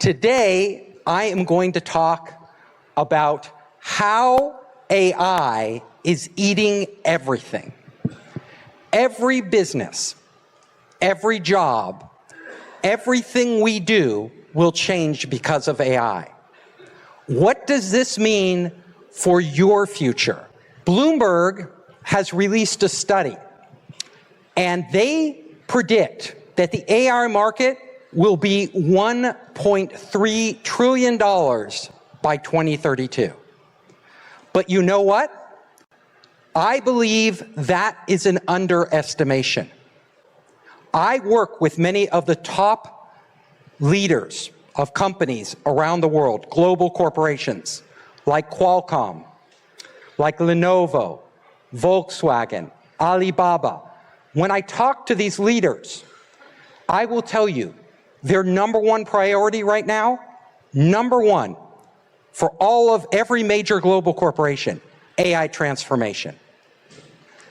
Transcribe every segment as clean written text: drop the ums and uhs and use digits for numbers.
Today, I am going to talk about how AI is eating everything. Every business, every job, everything we do will change because of AI. What does this mean for your future? Bloomberg has released a study, and they predict that the AI market will be $1.3 trillion by 2032. But you know what? I believe that is an underestimation. I work with many of the top leaders of companies around the world, global corporations like Qualcomm, like Lenovo, Volkswagen, Alibaba. When I talk to these leaders, I will tell you their number one priority right now, number one, for every major global corporation, AI transformation.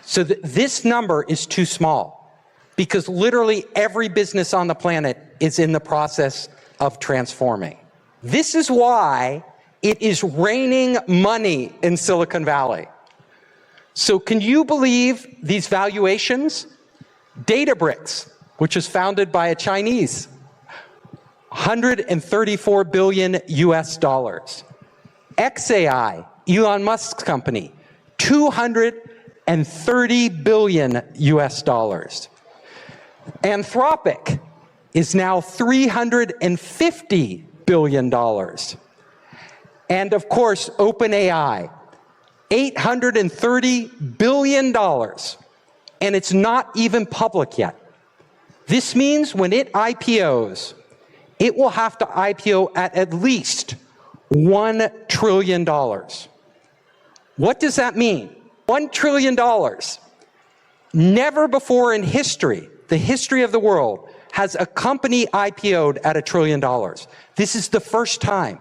So this number is too small because literally every business on the planet is in the process of transforming. This is why it is raining money in Silicon Valley. So can you believe these valuations? Databricks, which is founded by a Chinese, 134 billion US dollars. xAI, Elon Musk's company, 230 billion US dollars. Anthropic is now $350 billion. And of course, OpenAI, $830 billion. And it's not even public yet. This means when it IPOs, it will have to IPO at least $1 trillion. What does that mean? $1 trillion. Never before in history, the history of the world, has a company IPO'd at $1 trillion. This is the first time.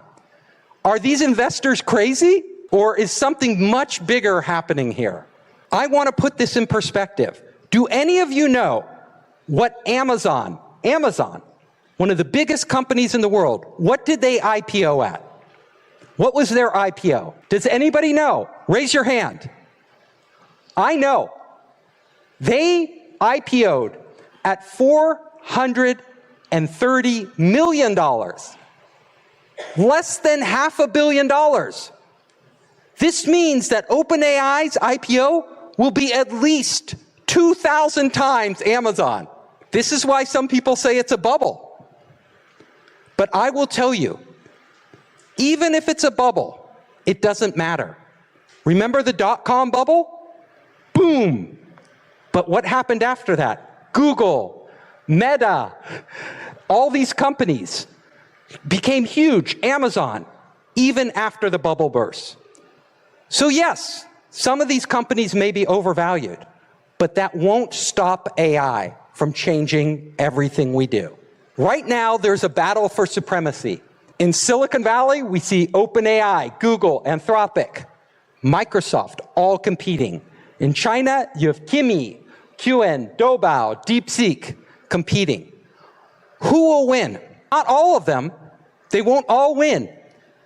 Are these investors crazy? Or is something much bigger happening here? I want to put this in perspective. Do any of you know what Amazon, one of the biggest companies in the world, what did they IPO at? What was their IPO? Does anybody know? Raise your hand. I know. They IPO'd at $430 million. Less than $500 million. This means that OpenAI's IPO will be at least 2,000 times Amazon. This is why some people say it's a bubble. But I will tell you, even if it's a bubble, it doesn't matter. Remember the dot-com bubble? Boom! But what happened after that? Google, Meta, all these companies became huge, Amazon, even after the bubble burst. So yes, some of these companies may be overvalued, but that won't stop AI from changing everything we do. Right now, there's a battle for supremacy. In Silicon Valley, we see OpenAI, Google, Anthropic, Microsoft, all competing. In China, you have Kimi, Qwen, Doubao, DeepSeek competing. Who will win? Not all of them. They won't all win.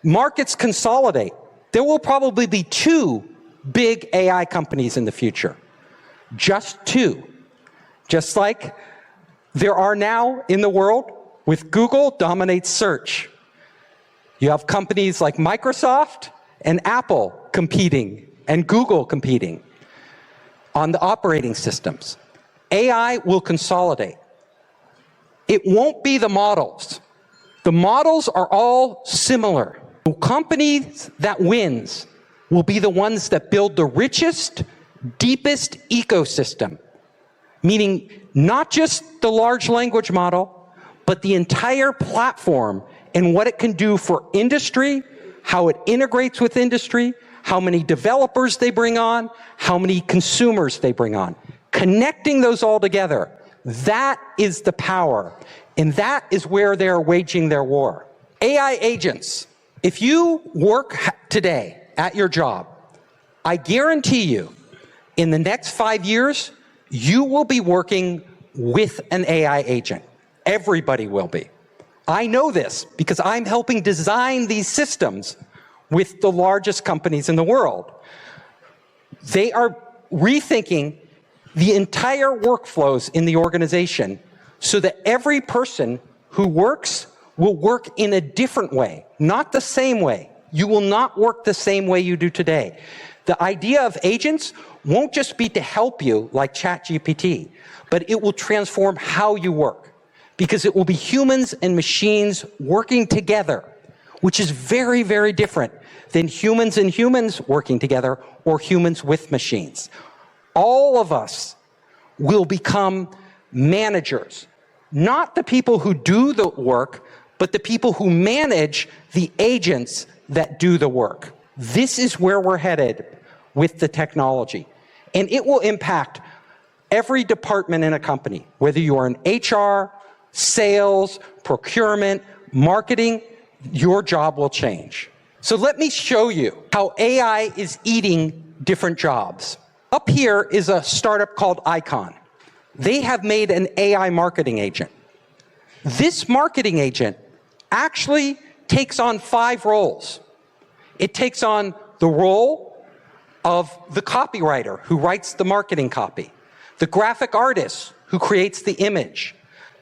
Markets consolidate. There will probably be 2 big AI companies in the future. Just 2. Just like there are now in the world with Google dominates search. You have companies like Microsoft and Apple competing and Google competing on the operating systems. AI will consolidate. It won't be the models. The models are all similar. The companies that wins will be the ones that build the richest, deepest ecosystem, meaning not just the large language model, but the entire platform and what it can do for industry, how it integrates with industry, how many developers they bring on, how many consumers they bring on. Connecting those all together, that is the power, and that is where they're waging their war. AI agents. If you work today at your job, I guarantee you, in the next 5 years, you will be working with an AI agent. Everybody will be. I know this because I'm helping design these systems with the largest companies in the world. They are rethinking the entire workflows in the organization so that every person who works will work in a different way, not the same way. You will not work the same way you do today. The idea of agents won't just be to help you like ChatGPT, but it will transform how you work, because it will be humans and machines working together, which is very, very different than humans and humans working together or humans with machines. All of us will become managers, not the people who do the work, but the people who manage the agents that do the work. This is where we're headed with the technology. And it will impact every department in a company, whether you are in HR, sales, procurement, marketing, your job will change. So let me show you how AI is eating different jobs. Up here is a startup called Icon. They have made an AI marketing agent. This marketing agent actually takes on 5 roles. It takes on the role of the copywriter who writes the marketing copy, the graphic artist who creates the image,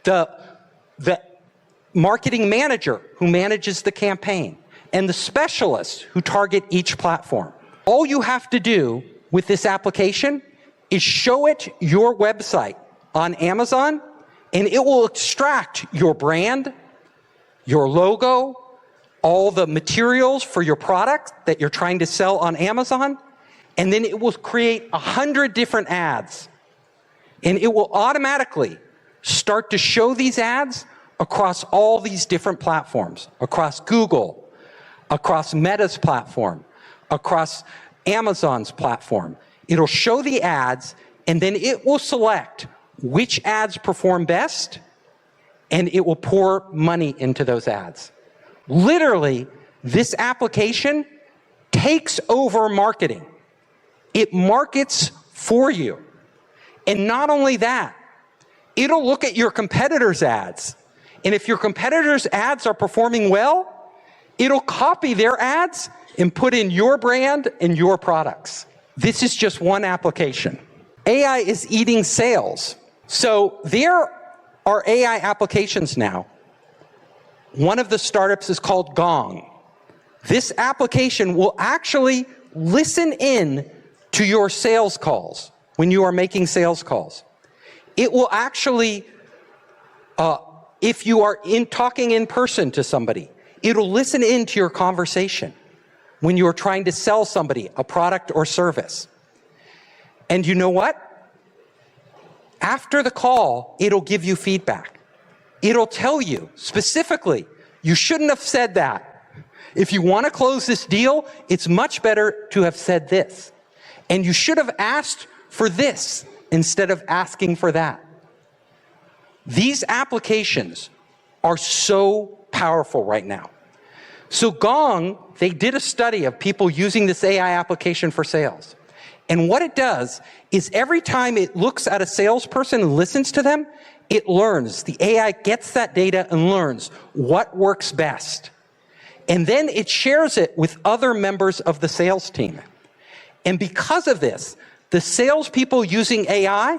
the marketing manager who manages the campaign, and the specialists who target each platform. All you have to do with this application is show it your website on Amazon, and it will extract your brand, your logo, all the materials for your product that you're trying to sell on Amazon, and then it will create 100 different ads. And it will automatically start to show these ads across all these different platforms, across Google, across Meta's platform, across Amazon's platform. It'll show the ads, and then it will select which ads perform best, and it will pour money into those ads. Literally, this application takes over marketing. It markets for you. And not only that, it'll look at your competitors' ads. And if your competitors' ads are performing well, it'll copy their ads and put in your brand and your products. This is just one application. AI is eating sales. So there are AI applications now. One of the startups is called Gong. This application will actually listen in to your sales calls when you are making sales calls. It will actually, if you are talking in person to somebody, it'll listen in to your conversation when you're trying to sell somebody a product or service. And you know what? After the call, it'll give you feedback. It'll tell you specifically, you shouldn't have said that. If you want to close this deal, it's much better to have said this. And you should have asked for this instead of asking for that. These applications are so powerful right now. So Gong, they did a study of people using this AI application for sales. And what it does is every time it looks at a salesperson and listens to them, it learns. The AI gets that data and learns what works best. And then it shares it with other members of the sales team. And because of this, the salespeople using AI,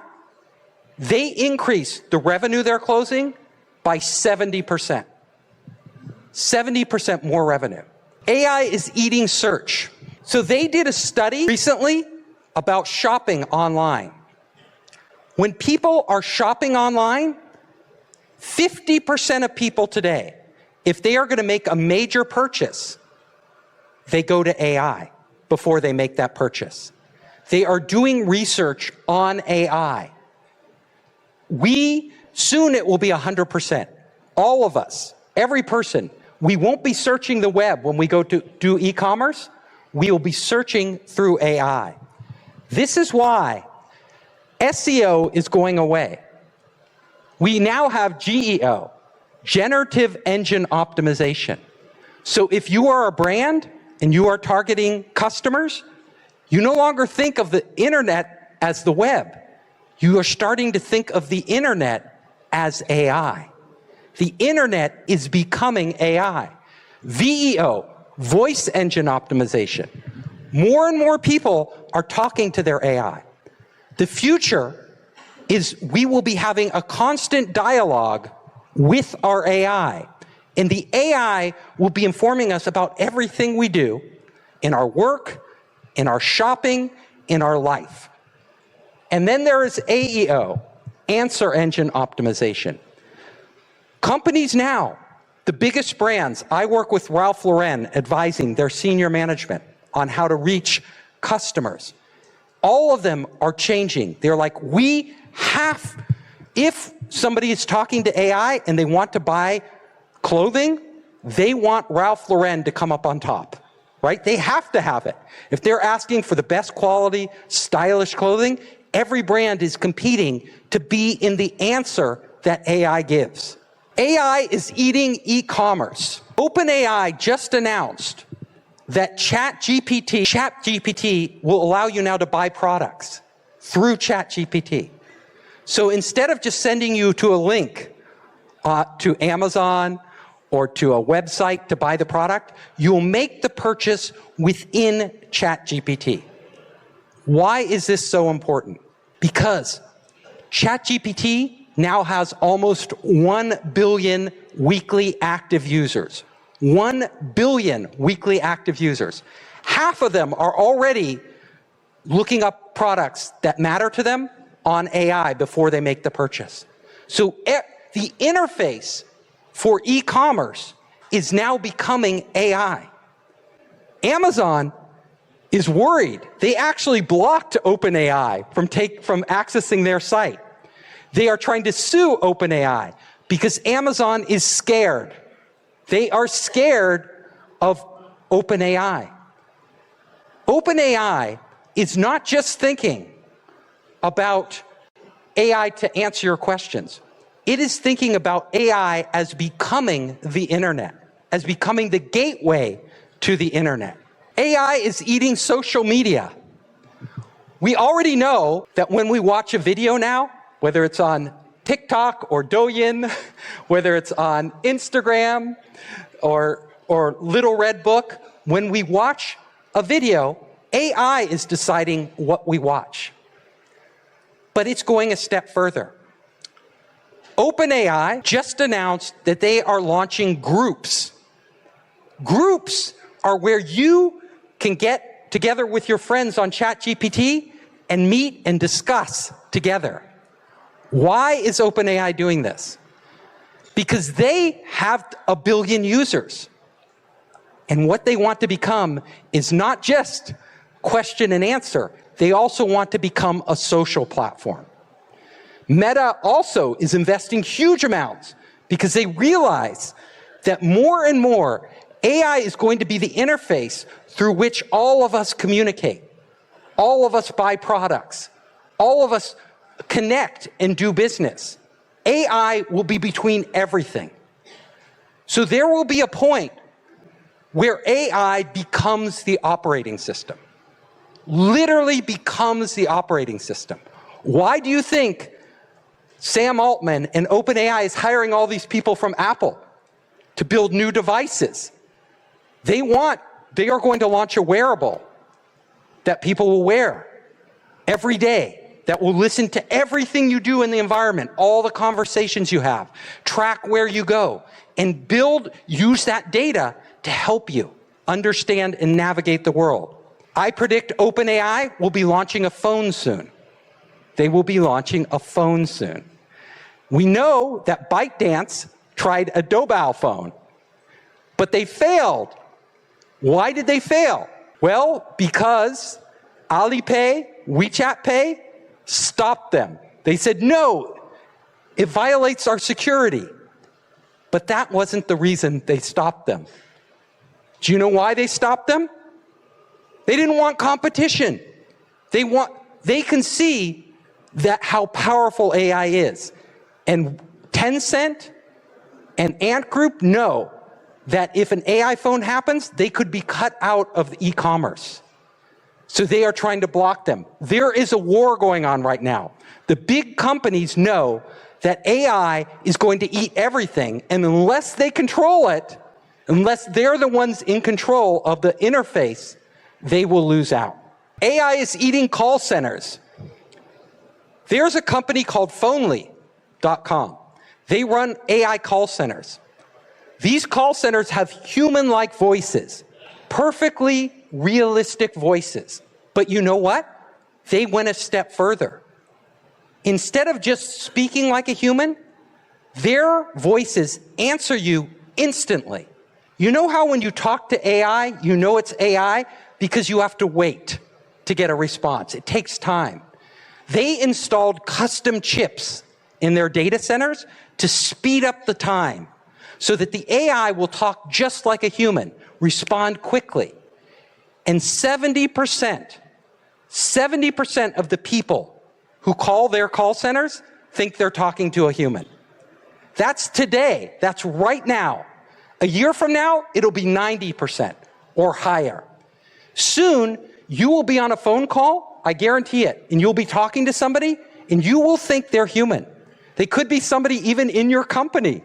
they increase the revenue they're closing by 70%. 70% more revenue. AI is eating search. So they did a study recently about shopping online. When people are shopping online, 50% of people today, if they are going to make a major purchase, they go to AI before they make that purchase. They are doing research on AI. Soon it will be 100%. All of us, every person, we won't be searching the web when we go to do e-commerce. We will be searching through AI. This is why SEO is going away. We now have GEO, Generative Engine Optimization. So if you are a brand and you are targeting customers, you no longer think of the internet as the web. You are starting to think of the internet as AI. The internet is becoming AI. VEO, voice engine optimization. More and more people are talking to their AI. The future is we will be having a constant dialogue with our AI. And the AI will be informing us about everything we do in our work, in our shopping, in our life. And then there is AEO, answer engine optimization. Companies now, the biggest brands, I work with Ralph Lauren advising their senior management on how to reach customers. All of them are changing. They're like, if somebody is talking to AI and they want to buy clothing, they want Ralph Lauren to come up on top, right? They have to have it. If they're asking for the best quality, stylish clothing, every brand is competing to be in the answer that AI gives. AI is eating e-commerce. OpenAI just announced that ChatGPT will allow you now to buy products through ChatGPT. So instead of just sending you to a link to Amazon or to a website to buy the product, you'll make the purchase within ChatGPT. Why is this so important? Because ChatGPT now has almost 1 billion weekly active users. 1 billion weekly active users. Half of them are already looking up products that matter to them on AI before they make the purchase. So the interface for e-commerce is now becoming AI. Amazon is worried. They actually blocked OpenAI from accessing their site. They are trying to sue OpenAI because Amazon is scared. They are scared of OpenAI. OpenAI is not just thinking about AI to answer your questions. It is thinking about AI as becoming the internet, as becoming the gateway to the internet. AI is eating social media. We already know that when we watch a video now, whether it's on TikTok or Douyin, whether it's on Instagram or Little Red Book, when we watch a video, AI is deciding what we watch. But it's going a step further. OpenAI just announced that they are launching groups. Groups are where you can get together with your friends on ChatGPT and meet and discuss together. Why is OpenAI doing this? Because they have 1 billion users. And what they want to become is not just question and answer. They also want to become a social platform. Meta also is investing huge amounts because they realize that more and more AI is going to be the interface through which all of us communicate. All of us buy products. All of us connect and do business. AI will be between everything. So there will be a point where AI becomes the operating system. Literally becomes the operating system. Why do you think Sam Altman and OpenAI is hiring all these people from Apple to build new devices? They are going to launch a wearable that people will wear every day, that will listen to everything you do in the environment, all the conversations you have, track where you go, and use that data to help you understand and navigate the world. I predict OpenAI will be launching a phone soon. They will be launching a phone soon. We know that ByteDance tried a Doubao phone, but they failed. Why did they fail? Well, because Alipay, WeChat Pay, stopped them. They said, no, it violates our security. But that wasn't the reason they stopped them. Do you know why they stopped them? They didn't want competition. They can see that how powerful AI is. And Tencent and Ant Group know that if an AI phone happens, they could be cut out of e-commerce. So they are trying to block them. There is a war going on right now. The big companies know that AI is going to eat everything, and unless they control it, unless they're the ones in control of the interface, they will lose out. AI is eating call centers. There's a company called Phonely.com. They run AI call centers. These call centers have human-like voices, perfectly realistic voices. But you know what? They went a step further. Instead of just speaking like a human, their voices answer you instantly. You know how when you talk to AI, you know it's AI because you have to wait to get a response. It takes time. They installed custom chips in their data centers to speed up the time so that the AI will talk just like a human, respond quickly. And 70% of the people who call their call centers think they're talking to a human. That's today. That's right now. A year from now, it'll be 90% or higher. Soon, you will be on a phone call, I guarantee it, and you'll be talking to somebody, and you will think they're human. They could be somebody even in your company.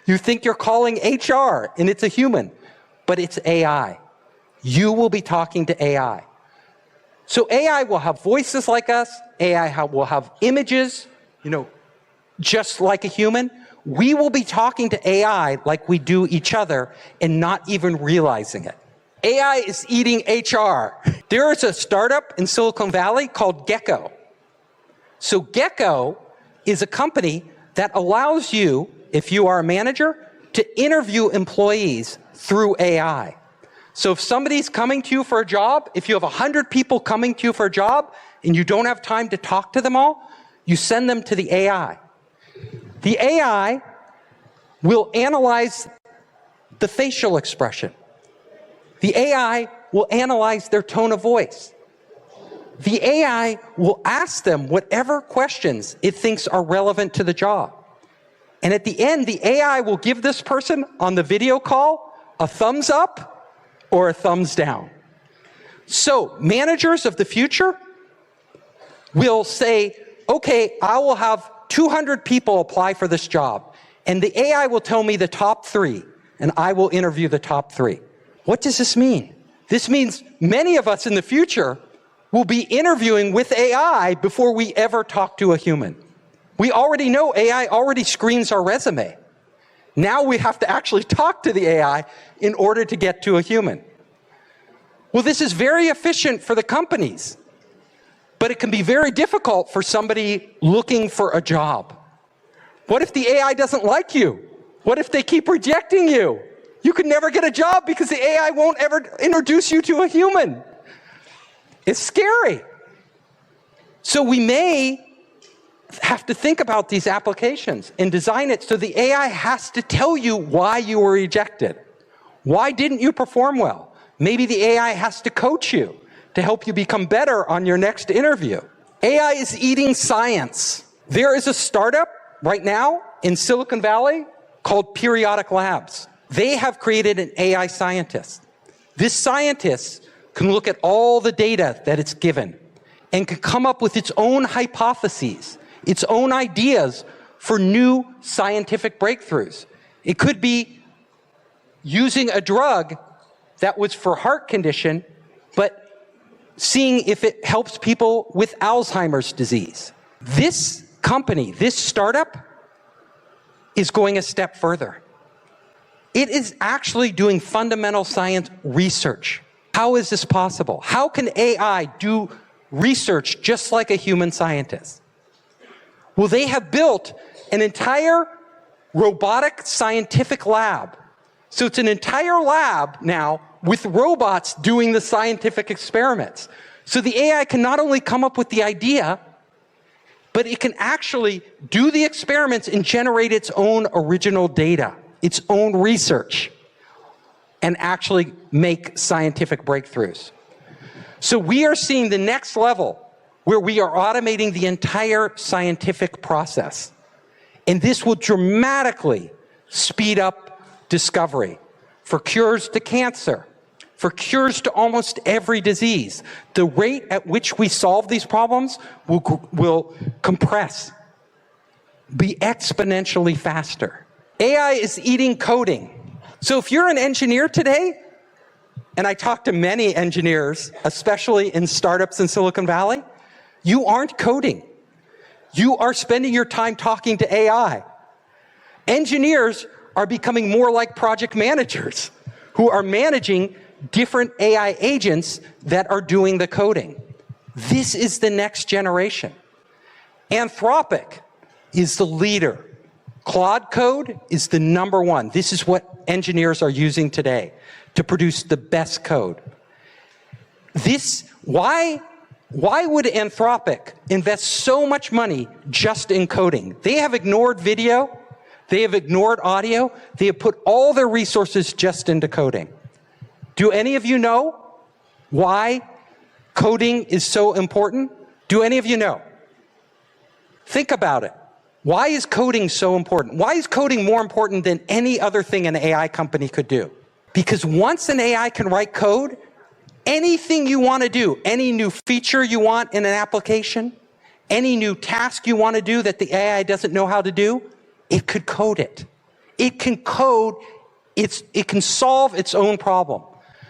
You think you're calling HR, and it's a human, but it's AI. You will be talking to AI. So AI will have voices like us. AI will have images, just like a human. We will be talking to AI like we do each other and not even realizing it. AI is eating HR. There is a startup in Silicon Valley called Gecko. So Gecko is a company that allows you, if you are a manager, to interview employees through AI. So if somebody's coming to you for a job, if you have 100 people coming to you for a job and you don't have time to talk to them all, you send them to the AI. The AI will analyze the facial expression. The AI will analyze their tone of voice. The AI will ask them whatever questions it thinks are relevant to the job. And at the end, the AI will give this person on the video call a thumbs up or a thumbs down. So managers of the future will say, okay, I will have 200 people apply for this job, and the AI will tell me the top 3, and I will interview the top 3. What does this mean? This means many of us in the future will be interviewing with AI before we ever talk to a human. We already know AI already screens our resume. Now we have to actually talk to the AI in order to get to a human. Well, this is very efficient for the companies, but it can be very difficult for somebody looking for a job. What if the AI doesn't like you? What if they keep rejecting you? You could never get a job because the AI won't ever introduce you to a human. It's scary. So we may have to think about these applications and design it so the AI has to tell you why you were rejected. Why didn't you perform well? Maybe the AI has to coach you to help you become better on your next interview. AI is eating science. There is a startup right now in Silicon Valley called Periodic Labs. They have created an AI scientist. This scientist can look at all the data that it's given and can come up with its own hypotheses, its own ideas for new scientific breakthroughs. It could be using a drug that was for heart condition, but seeing if it helps people with Alzheimer's disease. This company, this startup, is going a step further. It is actually doing fundamental science research. How is this possible? How can AI do research just like a human scientist? Well, they have built an entire robotic scientific lab. So it's an entire lab now with robots doing the scientific experiments. So the AI can not only come up with the idea, but it can actually do the experiments and generate its own original data, its own research, and actually make scientific breakthroughs. So we are seeing the next level where we are automating the entire scientific process. And this will dramatically speed up discovery for cures to cancer, for cures to almost every disease. The rate at which we solve these problems will compress. be exponentially faster. AI is eating coding. So if you're an engineer today, and I talk to many engineers, especially in startups in Silicon Valley, you aren't coding. You are spending your time talking to AI. Engineers are becoming more like project managers who are managing different AI agents that are doing the coding. This is the next generation. Anthropic is the leader. Claude Code is the #1. This is what engineers are using today to produce the best code. Why would Anthropic invest so much money just in coding? They have ignored video, they have ignored audio, they have put all their resources just into coding. Do any of you know why coding is so important? Do any of you know? Think about it. Why is coding so important? Why is coding more important than any other thing an AI company could do? Because once an AI can write code, anything you want to do, any new feature you want in an application, any new task you want to do that the AI doesn't know how to do, it could code it. It can code, it can solve its own problem.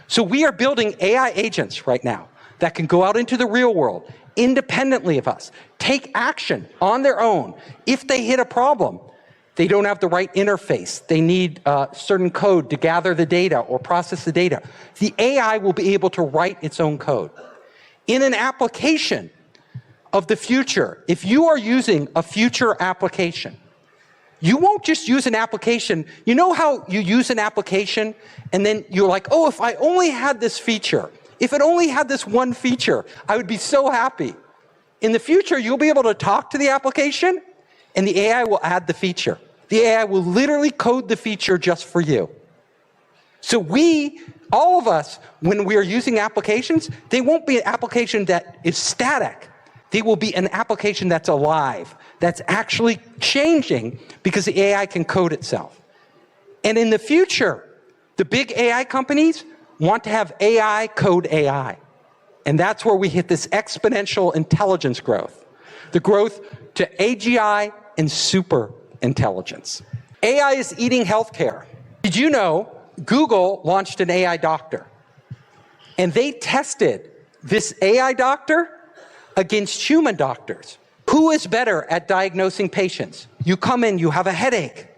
So we are building AI agents right now that can go out into the real world independently of us, take action on their own. If they hit a problem, they don't have the right interface, they need certain code to gather the data or process the data, the AI will be able to write its own code. In an application of the future, if you are using a future application, you won't just use an application. You know how you use an application and then you're like, oh, if I only had this feature, if it only had this one feature, I would be so happy. In the future, you'll be able to talk to the application and the AI will add the feature. The AI will literally code the feature just for you. So all of us, when we are using applications, they won't be an application that is static. They will be an application that's alive, that's actually changing because the AI can code itself. And in the future, the big AI companies want to have AI code AI. And that's where we hit this exponential intelligence growth. The growth to AGI and super intelligence. AI is eating healthcare. Did you know Google launched an AI doctor? And they tested this AI doctor against human doctors. Who is better at diagnosing patients? You come in, you have a headache.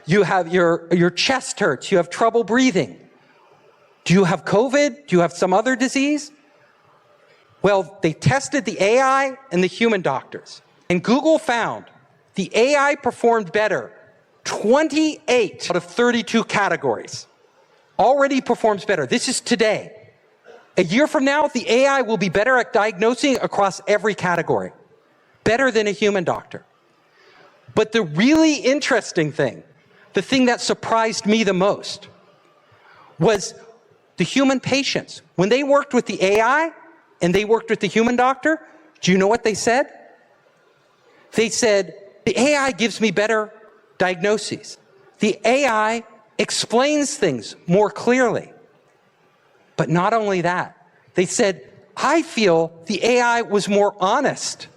You have your chest hurts, you have trouble breathing. Do you have COVID? Do you have some other disease? Well, they tested the AI and the human doctors. And Google found the AI performed better 28 out of 32 categories. Already performs better. This is today. A year from now, the AI will be better at diagnosing across every category. Better than a human doctor. But the really interesting thing, the thing that surprised me the most, was the human patients. When they worked with the AI and they worked with the human doctor, do you know what they said? They said, the AI gives me better diagnoses. The AI explains things more clearly. But not only that, they said, I feel the AI was more honest,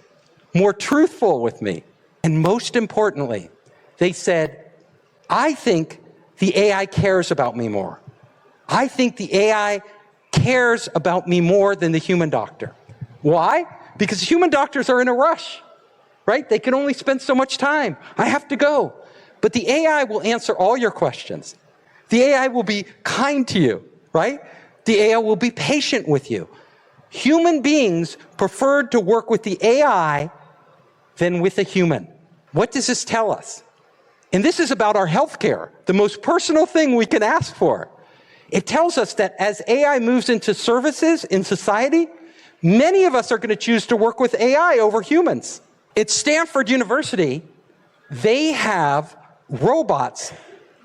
more truthful with me. And most importantly, they said, I think the AI cares about me more. I think the AI cares about me more than the human doctor. Why? Because human doctors are in a rush, right? They can only spend so much time. I have to go. But the AI will answer all your questions. The AI will be kind to you, right? The AI will be patient with you. Human beings preferred to work with the AI than with a human. What does this tell us? And this is about our healthcare, the most personal thing we can ask for. It tells us that as AI moves into services in society, many of us are going to choose to work with AI over humans. At Stanford University, they have robots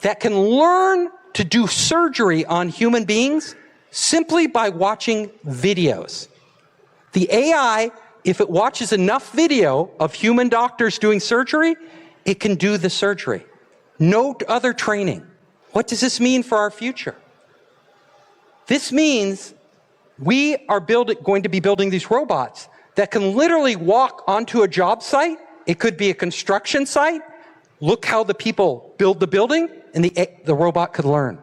that can learn to do surgery on human beings simply by watching videos. The AI, if it watches enough video of human doctors doing surgery, it can do the surgery. No other training. What does this mean for our future? This means we are going to be building these robots that can literally walk onto a job site It could be a construction site. Look how the people build the building, and the robot could learn.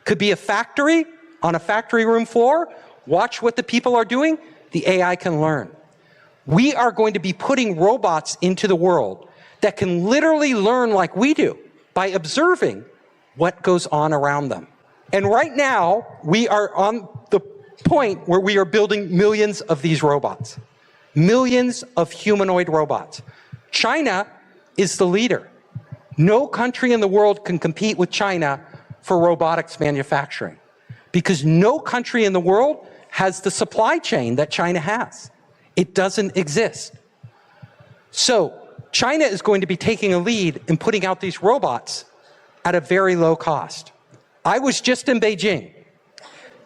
Could be a factory, on a factory room floor. Watch what the people are doing. The AI can learn. We are going to be putting robots into the world that can literally learn like we do by observing what goes on around them. And right now, we are on the point where we are building millions of these robots. Millions of humanoid robots. China is the leader. No country in the world can compete with China for robotics manufacturing because no country in the world has the supply chain that China has. It doesn't exist. So China is going to be taking a lead in putting out these robots at a very low cost. I was just in Beijing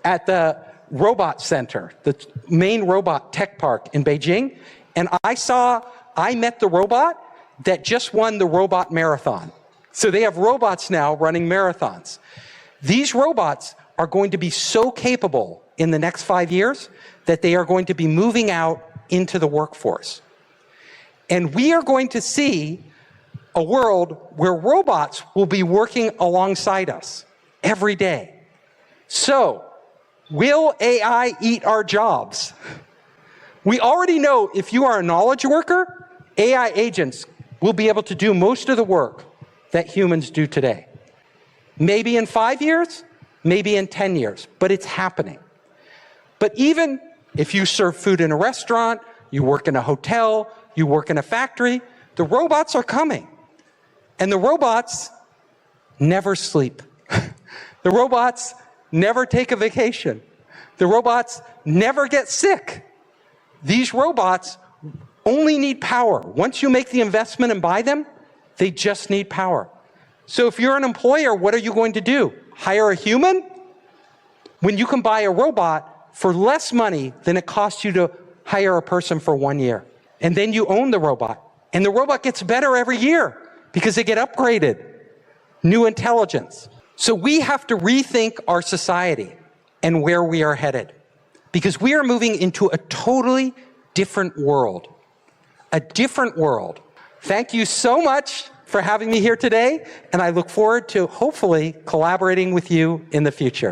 at the Robot Center, the main robot tech park in Beijing, and I met the robot that just won the robot marathon. So they have robots now running marathons. These robots are going to be so capable in the next 5 years that they are going to be moving out into the workforce. And we are going to see a world where robots will be working alongside us every day. So, will AI eat our jobs? We already know if you are a knowledge worker, AI agents will be able to do most of the work that humans do today. Maybe in 5 years, maybe in 10 years, but it's happening. But even if you serve food in a restaurant, you work in a hotel, you work in a factory, the robots are coming. And the robots never sleep. The robots never take a vacation. The robots never get sick. These robots only need power. Once you make the investment and buy them, they just need power. So if you're an employer, what are you going to do? Hire a human? When you can buy a robot for less money than it costs you to hire a person for 1 year. And then you own the robot. And the robot gets better every year because they get upgraded. New intelligence. So we have to rethink our society and where we are headed. Because we are moving into a totally different world. A different world. Thank you so much for having me here today, and I look forward to hopefully collaborating with you in the future.